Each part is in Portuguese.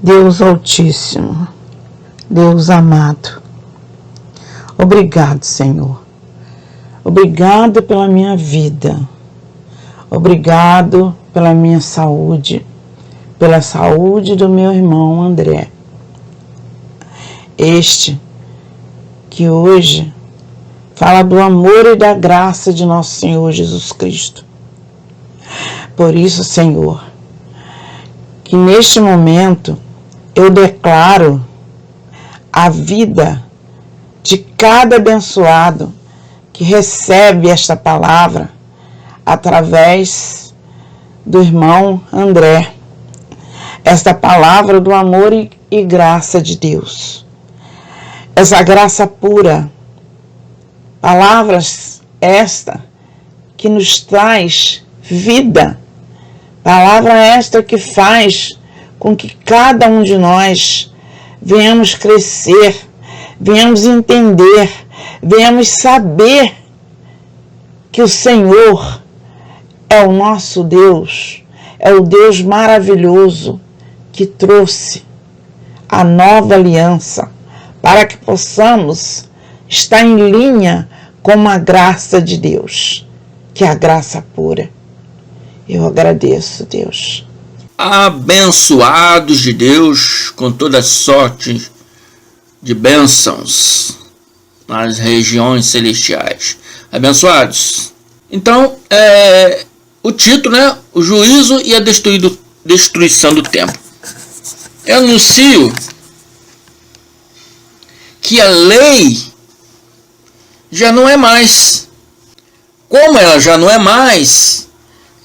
Deus Altíssimo, Deus amado, obrigado, Senhor. Obrigado pela minha vida. Obrigado pela minha saúde, pela saúde do meu irmão André. Este que hoje fala do amor e da graça de nosso Senhor Jesus Cristo. Por isso, Senhor, que neste momento eu declaro a vida de cada abençoado que recebe esta palavra através do irmão André. Esta palavra do amor e graça de Deus. Essa graça pura. Palavras esta que nos traz vida. Palavra esta que faz com que cada um de nós venhamos crescer, venhamos entender, venhamos saber que o Senhor é o nosso Deus, é o Deus maravilhoso que trouxe a nova aliança para que possamos estar em linha com a graça de Deus, que é a graça pura. Eu agradeço, Deus. Abençoados de Deus com toda sorte de bênçãos nas regiões celestiais. Abençoados. Então, o título, né? O juízo e a destruição do templo. Eu anuncio que a lei já não é mais. Como ela já não é mais,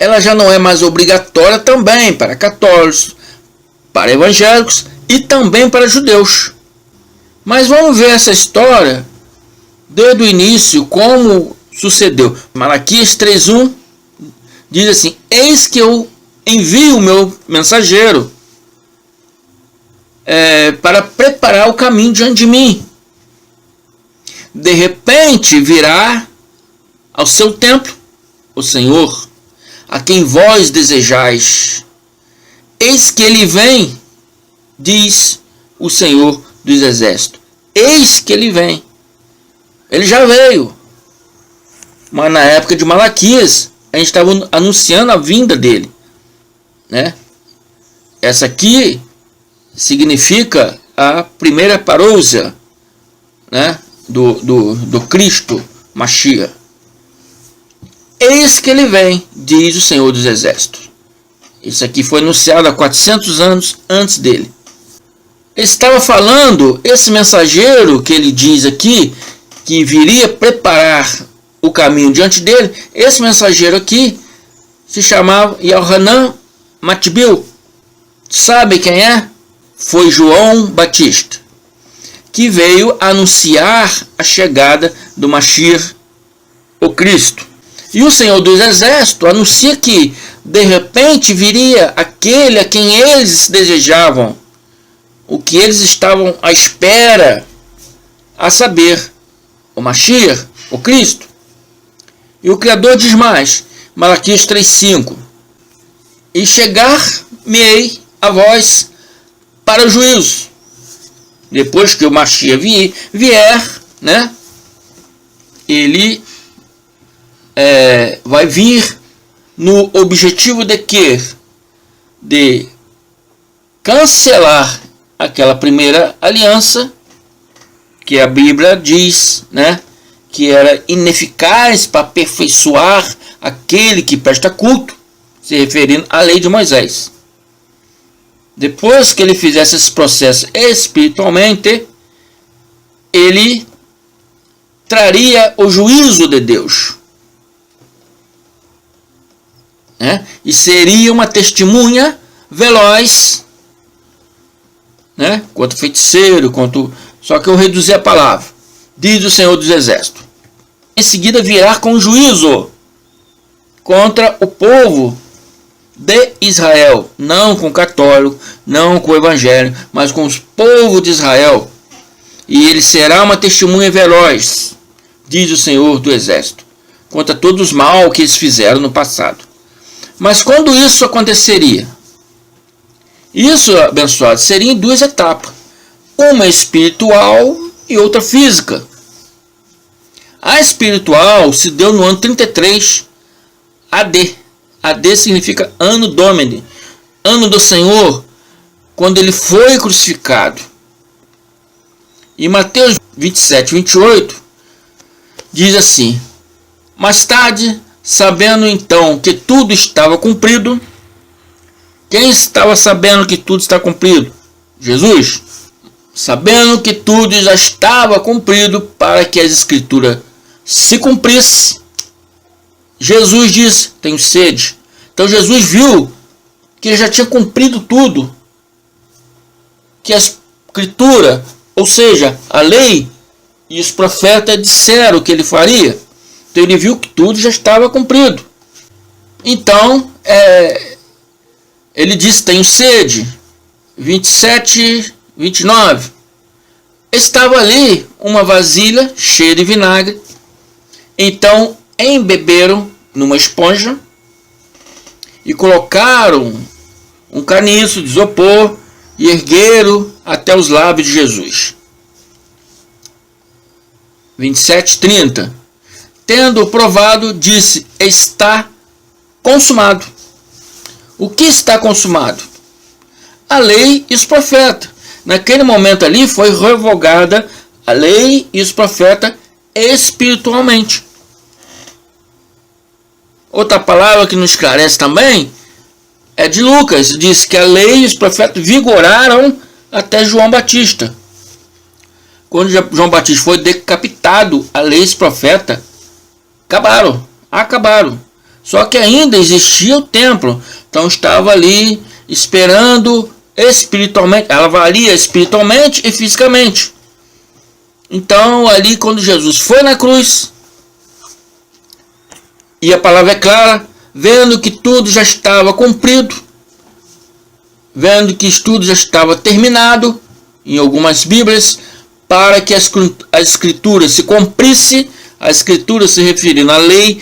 ela já não é mais obrigatória também para católicos, para evangélicos e também para judeus. Mas vamos ver essa história desde o início, como sucedeu. Malaquias 3:1 diz assim: eis que eu envio o meu mensageiro para preparar o caminho diante de mim. De repente virá ao seu templo o Senhor, a quem vós desejais. Eis que ele vem, diz o Senhor dos Exércitos. Eis que ele vem. Ele já veio. Mas na época de Malaquias, a gente estava anunciando a vinda dele, né? Essa aqui significa a primeira parousia, né? do Cristo Mashiach. Eis que ele vem, diz o Senhor dos Exércitos. Isso aqui foi anunciado há 400 anos antes dele. Ele estava falando, esse mensageiro que ele diz aqui, que viria preparar o caminho diante dele, esse mensageiro aqui se chamava Yohanan Matbil. Sabe quem é? Foi João Batista, que veio anunciar a chegada do Mashiach, o Cristo. E o Senhor dos Exércitos anuncia que de repente viria aquele a quem eles desejavam, o que eles estavam à espera, a saber, o Mashiach, o Cristo. E o Criador diz mais, Malaquias 3:5: e chegar-me-ei a vós para o juízo. Depois que o Mashiach vier, né? Ele vai vir no objetivo de quê? De cancelar aquela primeira aliança que a Bíblia diz, né? Que era ineficaz para aperfeiçoar aquele que presta culto, se referindo à lei de Moisés. Depois que ele fizesse esse processo espiritualmente, ele traria o juízo de Deus, né? E seria uma testemunha veloz, né? Quanto feiticeiro, só que eu reduzi a palavra, diz o Senhor dos Exércitos. Em seguida virá com juízo contra o povo de Israel, não com o católico, não com o evangelho, mas com os povos de Israel. E ele será uma testemunha veloz, diz o Senhor do Exército, contra todos os mal que eles fizeram no passado. Mas quando isso aconteceria? Isso, abençoado, seria em duas etapas. Uma espiritual e outra física. A espiritual se deu no ano 33 AD. AD significa Anno Domini, ano do Senhor, quando ele foi crucificado. E Mateus 27, 28 diz assim: mais tarde, sabendo então que tudo estava cumprido. Quem estava sabendo que tudo está cumprido? Jesus. Sabendo que tudo já estava cumprido para que as escrituras se cumprissem, Jesus disse: tenho sede. Então Jesus viu que ele já tinha cumprido tudo, que a escritura, ou seja, a lei e os profetas disseram que ele faria. Então ele viu que tudo já estava cumprido. Então ele disse: tenho sede. 27, 29. Estava ali uma vasilha cheia de vinagre. Então embeberam numa esponja e colocaram um caniço de isopor e ergueram até os lábios de Jesus. 27, 30. Tendo provado, disse: está consumado. O que está consumado? A lei e os profetas. Naquele momento ali foi revogada a lei e os profetas espiritualmente. Outra palavra que nos esclarece também é de Lucas. Diz que a lei e os profetas vigoraram até João Batista. Quando João Batista foi decapitado, a lei e os profetas acabaram. Só que ainda existia o templo. Então estava ali esperando espiritualmente. Ela valia espiritualmente e fisicamente. Então ali quando Jesus foi na cruz, e a palavra é clara, vendo que tudo já estava cumprido, vendo que tudo já estava terminado, em algumas Bíblias, para que a escritura se cumprisse, a escritura se referindo à lei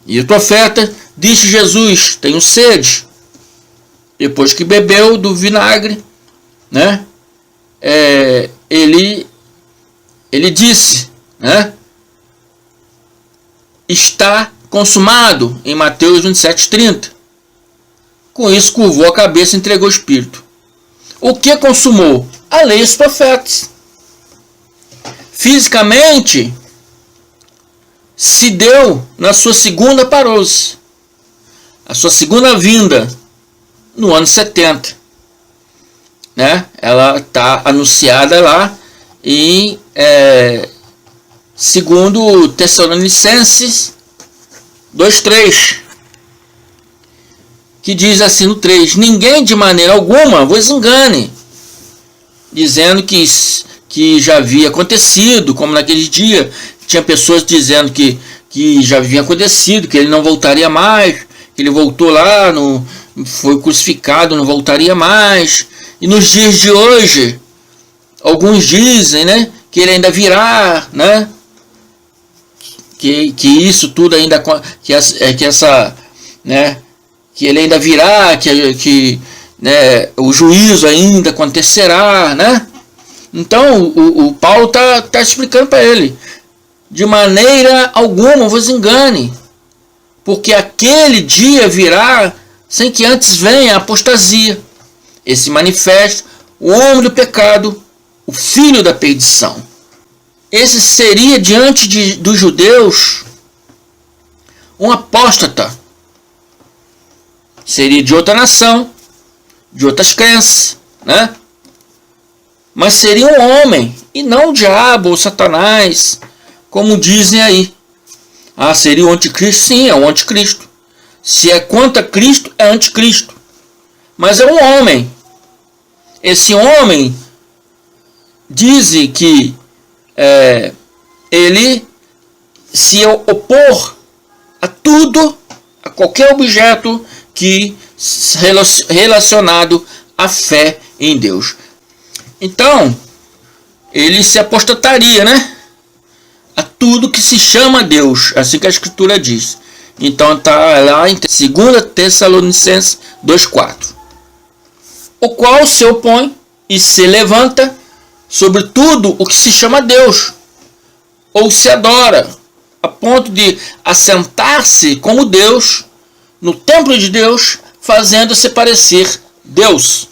e o profeta, disse Jesus: tenho sede. Depois que bebeu do vinagre, né? Ele disse, né? Está consumado, em Mateus 27, 30. Com isso curvou a cabeça e entregou o espírito. O que consumou? A lei e os profetas. Fisicamente, se deu na sua segunda parousia, a sua segunda vinda, no ano 70. Né? Ela está anunciada lá em segundo Tessalonicenses 2:3, que diz assim no 3: ninguém de maneira alguma vos engane, dizendo que já havia acontecido, como naquele dia tinha pessoas dizendo que já havia acontecido, que ele não voltaria mais, que ele voltou lá, foi crucificado, não voltaria mais. E nos dias de hoje, alguns dizem, né, que ele ainda virá, né, que isso tudo ainda, que ele ainda virá, que né, o juízo ainda acontecerá, né? Então o Paulo tá explicando para ele: de maneira alguma vos engane, porque aquele dia virá sem que antes venha a apostasia, esse manifesto, o homem do pecado, o filho da perdição. Esse seria diante dos judeus um apóstata. Seria de outra nação, de outras crenças, né? Mas seria um homem, e não o diabo ou Satanás, como dizem aí. Seria o anticristo? Sim, é o anticristo. Se é contra Cristo, é anticristo. Mas é um homem. Esse homem dizem que ele se opor a tudo, a qualquer objeto que relacionado à fé em Deus. Então, ele se apostataria, né? A tudo que se chama Deus, assim que a Escritura diz. Então está lá em 2 Tessalonicenses 2,4. o qual se opõe e se levanta sobre tudo o que se chama Deus, ou se adora, a ponto de assentar-se como Deus no templo de Deus, fazendo-se parecer Deus.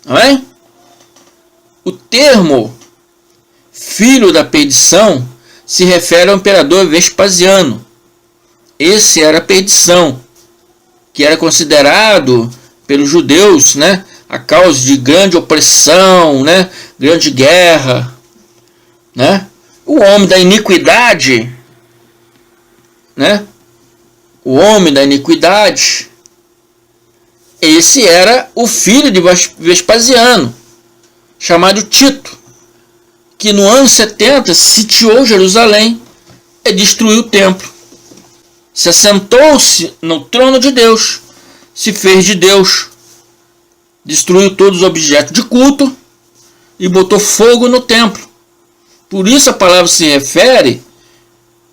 Amém? O termo filho da perdição se refere ao imperador Vespasiano. Esse era a perdição, que era considerado pelos judeus, né, a causa de grande opressão, né, grande guerra, né? O homem da iniquidade, né? O homem da iniquidade, esse era o filho de Vespasiano, chamado Tito, que no ano 70 sitiou Jerusalém e destruiu o templo. Se assentou-se no trono de Deus, se fez de Deus, destruiu todos os objetos de culto e botou fogo no templo. Por isso a palavra se refere,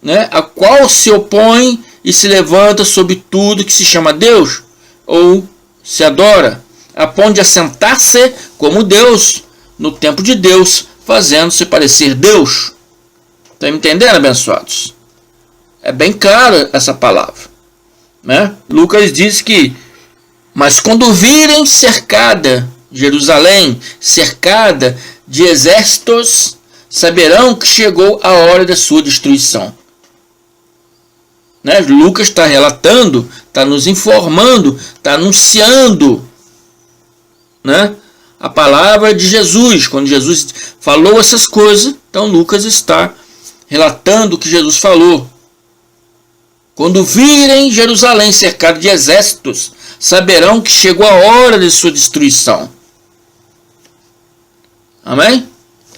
né, a qual se opõe e se levanta sobre tudo que se chama Deus, ou se adora, a ponto de assentar-se como Deus no templo de Deus, fazendo-se parecer Deus. Estão me entendendo, abençoados? É bem clara essa palavra, né? Lucas diz que, mas quando virem cercada Jerusalém, cercada de exércitos, saberão que chegou a hora da sua destruição. Né? Lucas está relatando, está nos informando, está anunciando, né, a palavra de Jesus. Quando Jesus falou essas coisas, então Lucas está relatando o que Jesus falou. Quando virem Jerusalém cercada de exércitos, saberão que chegou a hora de sua destruição. Amém?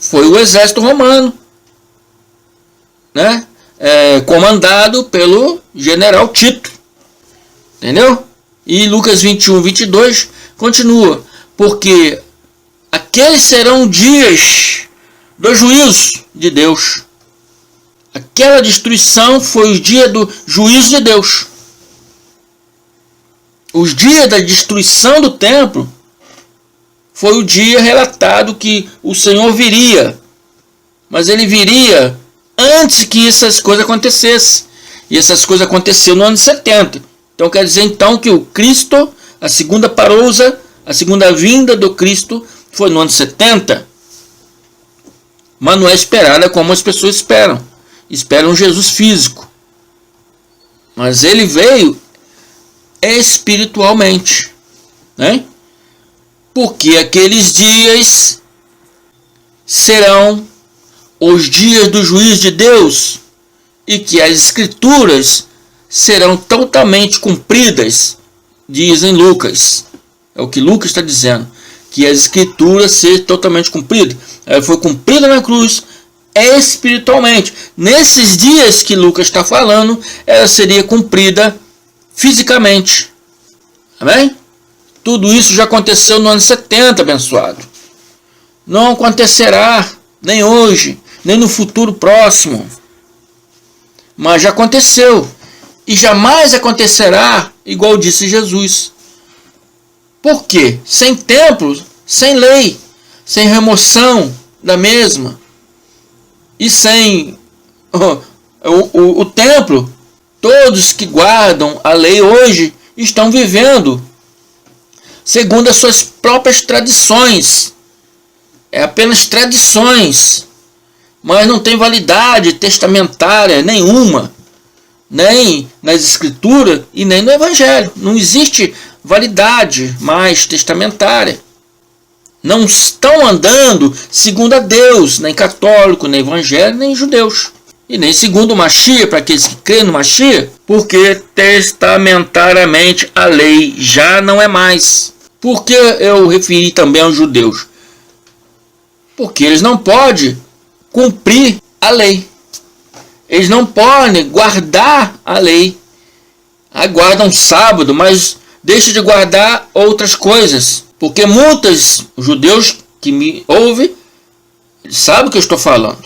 Foi o exército romano, né? Comandado pelo general Tito. Entendeu? E Lucas 21, 22 continua. Porque aqueles serão dias do juízo de Deus. Aquela destruição foi o dia do juízo de Deus. Os dias da destruição do templo foi o dia relatado que o Senhor viria. Mas ele viria antes que essas coisas acontecessem. E essas coisas aconteceram no ano 70. Então quer dizer então que o Cristo, a segunda parousa, a segunda vinda do Cristo foi no ano 70. Mas não é esperada como as pessoas esperam. Esperam Jesus físico. Mas ele veio espiritualmente, né? Porque aqueles dias serão os dias do juízo de Deus, e que as escrituras serão totalmente cumpridas, dizem Lucas. É o que Lucas está dizendo, que as escrituras serão totalmente cumpridas. Ela foi cumprida na cruz espiritualmente. Nesses dias que Lucas está falando, ela seria cumprida fisicamente. Amém? Tudo isso já aconteceu no ano 70, abençoado. Não acontecerá nem hoje, nem no futuro próximo. Mas já aconteceu. E jamais acontecerá igual disse Jesus. Por quê? Sem templo, sem lei, sem remoção da mesma. E sem o templo, todos que guardam a lei hoje estão vivendo segundo as suas próprias tradições. É apenas tradições, mas não tem validade testamentária nenhuma, nem nas escrituras e nem no evangelho. Não existe validade mais testamentária. Não estão andando segundo a Deus, nem católico, nem evangélico, nem judeus. E nem segundo o Mashiach, para aqueles que creem no Mashiach, porque testamentariamente a lei já não é mais. Por que eu referi também aos judeus? Porque eles não podem cumprir a lei. Eles não podem guardar a lei. Guardam sábado, mas deixam de guardar outras coisas. Porque muitos judeus que me ouvem sabem o que eu estou falando.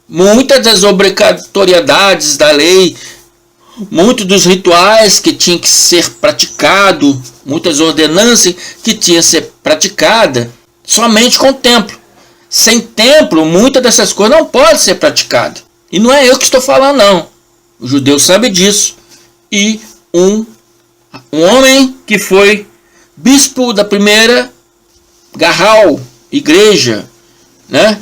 Muitas das obrigatoriedades da lei, muitos dos rituais que tinham que ser praticado, muitas ordenanças que tinham que ser praticada somente com o templo. Sem templo, muitas dessas coisas não podem ser praticadas. E não é eu que estou falando, não. O judeu sabe disso. E um homem que foi bispo da primeira Garral, igreja, né,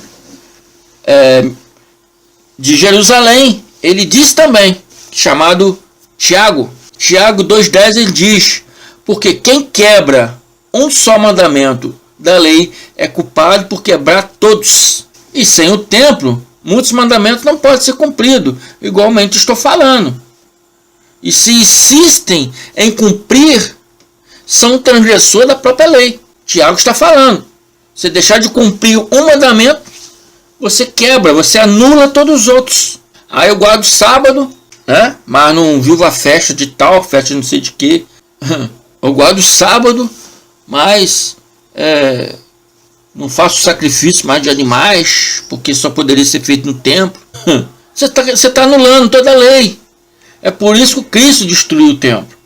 de Jerusalém, ele diz também, chamado Tiago 2,10, ele diz: porque quem quebra um só mandamento da lei é culpado por quebrar todos. E sem o templo, muitos mandamentos não podem ser cumpridos, igualmente estou falando. E se insistem em cumprir, são transgressores da própria lei. Tiago está falando: você deixar de cumprir um mandamento, você quebra, você anula todos os outros. Aí eu guardo sábado, né? Mas não vivo a festa de tal, festa de não sei de que. Eu guardo sábado, mas não faço sacrifício mais de animais, porque só poderia ser feito no templo. Você está anulando toda a lei. É por isso que Cristo destruiu o templo,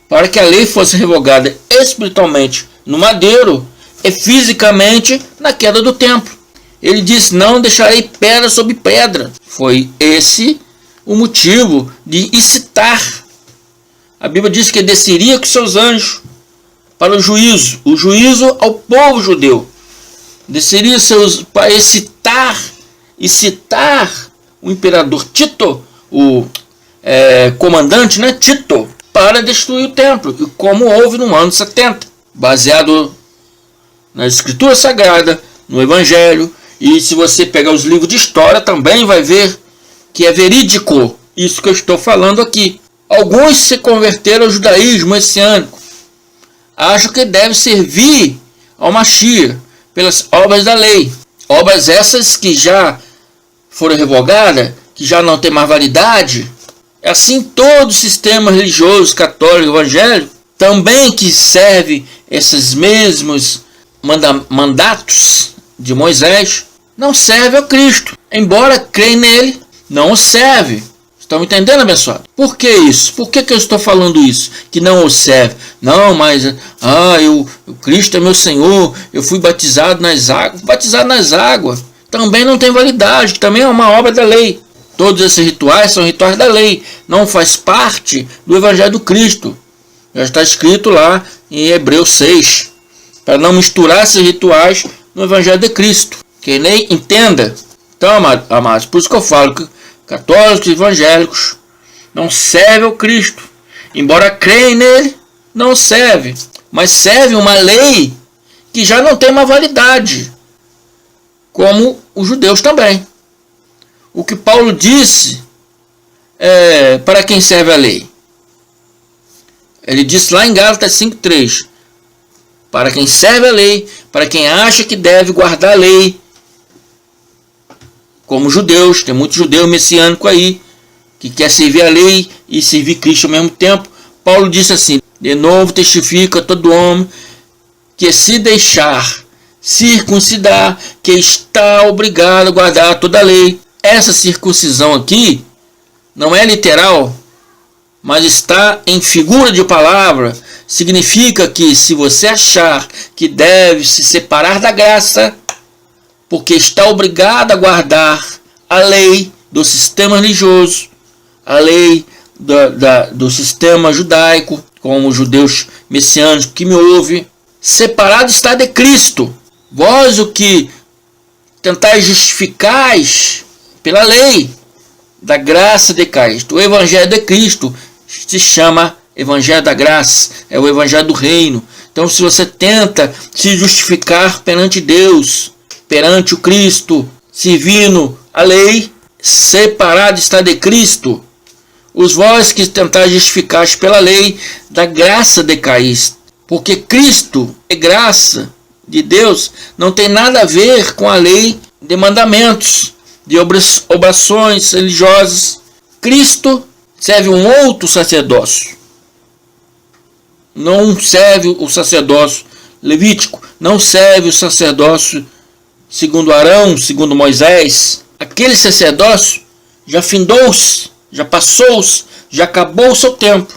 para que a lei fosse revogada espiritualmente no madeiro e fisicamente na queda do templo. Ele disse: não deixarei pedra sobre pedra. Foi esse o motivo de incitar. A Bíblia diz que desceria com seus anjos para o juízo ao povo judeu. Desceria para incitar o imperador Tito, o comandante, né, Tito, para destruir o templo, e como houve no ano 70, baseado na Escritura Sagrada, no Evangelho. E se você pegar os livros de história, também vai ver que é verídico isso que eu estou falando aqui. Alguns se converteram ao judaísmo messiânico, acham que deve servir ao Mashiach pelas obras da lei, obras essas que já foram revogadas, que já não tem mais validade. Assim, todo o sistema religioso, católico, evangélico, também que serve esses mesmos mandatos de Moisés, não serve ao Cristo. Embora creia nele, não o serve. Estão entendendo, abençoado? Por que isso? Por que eu estou falando isso? Que não o serve. Não, mas o Cristo é meu Senhor, eu fui batizado nas águas. Batizado nas águas também não tem validade, que também é uma obra da lei. Todos esses rituais são rituais da lei, não faz parte do Evangelho do Cristo. Já está escrito lá em Hebreus 6, para não misturar esses rituais no Evangelho de Cristo. Que nem entenda. Então, amados, por isso que eu falo que católicos e evangélicos não servem ao Cristo. Embora creem nele, não serve. Mas serve uma lei que já não tem uma validade, como os judeus também. O que Paulo disse para quem serve a lei. Ele disse lá em Gálatas 5,3: para quem serve a lei, para quem acha que deve guardar a lei, como judeus, tem muito judeu messiânico aí, que quer servir a lei e servir Cristo ao mesmo tempo. Paulo disse assim: de novo testifica todo homem que se deixar circuncidar, que está obrigado a guardar toda a lei. Essa circuncisão aqui não é literal, mas está em figura de palavra. Significa que se você achar que deve se separar da graça, porque está obrigado a guardar a lei do sistema religioso, a lei do sistema judaico, como os judeus messiânicos que me ouvem, separado está de Cristo. Vós o que tentais justificais pela lei da graça de Cristo. O Evangelho de Cristo se chama Evangelho da Graça, é o Evangelho do Reino. Então, se você tenta se justificar perante Deus, perante o Cristo, servindo a lei, separado está de Cristo. Os vós que tentais justificar pela lei da graça de Cristo, porque Cristo é graça de Deus, não tem nada a ver com a lei de mandamentos, de obrigações religiosas. Cristo serve um outro sacerdócio. Não serve o sacerdócio levítico, não serve o sacerdócio segundo Arão, segundo Moisés. Aquele sacerdócio já findou-se, já passou-se, já acabou o seu tempo,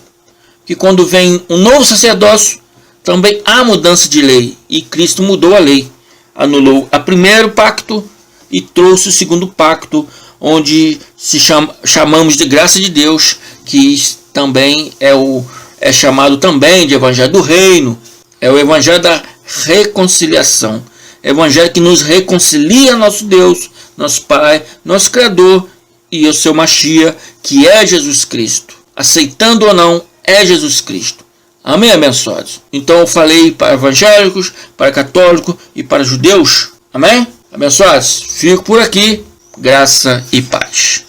que quando vem um novo sacerdócio, também há mudança de lei, e Cristo mudou a lei, anulou o primeiro pacto e trouxe o segundo pacto, onde chamamos de graça de Deus, que também é chamado também de Evangelho do Reino, é o Evangelho da reconciliação, Evangelho que nos reconcilia a nosso Deus, nosso Pai, nosso Criador e o seu Machia, que é Jesus Cristo. Aceitando ou não, é Jesus Cristo. Amém, abençoados? Então eu falei para evangélicos, para católicos e para judeus. Amém? Abençoados, fico por aqui. Graça e paz.